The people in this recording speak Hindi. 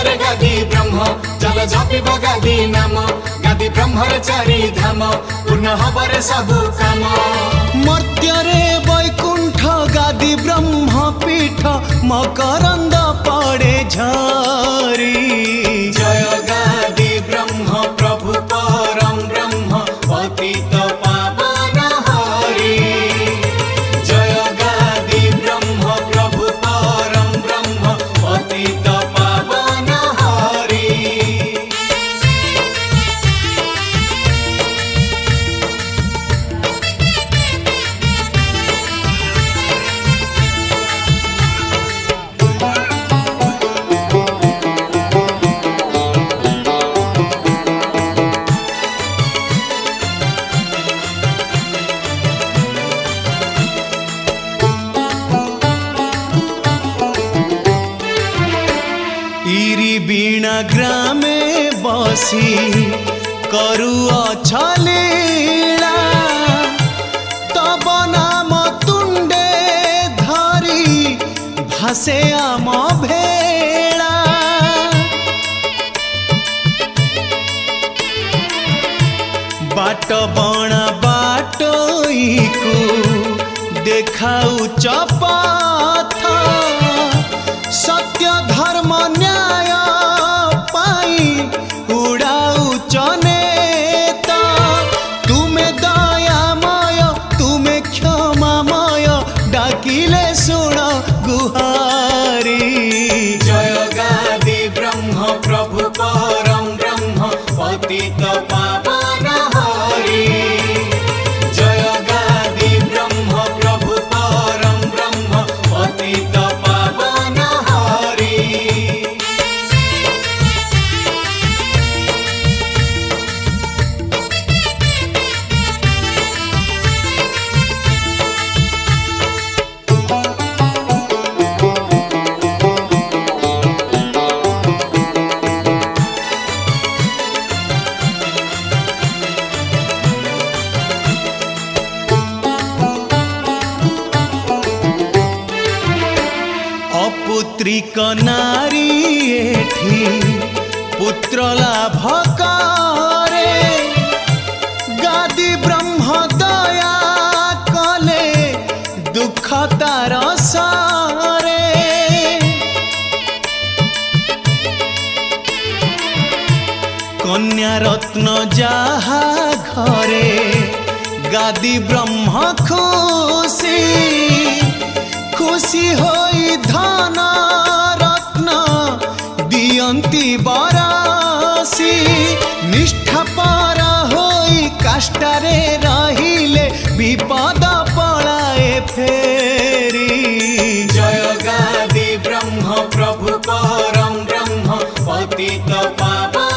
रे गादी ब्रह्म चल जपिब गादी नाम गादी ब्रह्मर चारि धाम पूर्ण हबरे सबु काम मर्त्य रे वैकुंठ गादी ब्रह्म पीठ मकरंद पड़े झरी जय गादी ब्रह्म प्रभु परम ब्रह्म पतित पावन हरि जय गादी ब्रह्म प्रभु परम ब्रह्म पतित पावन हरि बीणा ग्रामे बसी करू अछलीला तब नाम तुंडे धरी भासे आम भेड़ा बाट बणा बाटोईकू देखाऊ चपथ सत्य धर्म न्याय उड़ाऊ चनेता तुम्हें दयामय तुम्हें क्षमामय डाकिले सुन गुहारी जय गादी ब्रह्म प्रभु परम ब्रह्म पतित पावन हरि जय गादी ब्रह्म प्रभु परम ब्रह्म पतित पावन हरि पुत्रिक नारी एठी पुत्र लाभ करे गादी ब्रह्म दया कले दुख तार सारे कन्या रत्न जाहा घरे गादी ब्रह्म खुशी खुशी होई धन रत्न दियंती बरासी निष्ठा पर होई काष्टारे रहिले विपद पलाए फेरी जय गादी ब्रह्म प्रभु परम ब्रह्म पतित पावन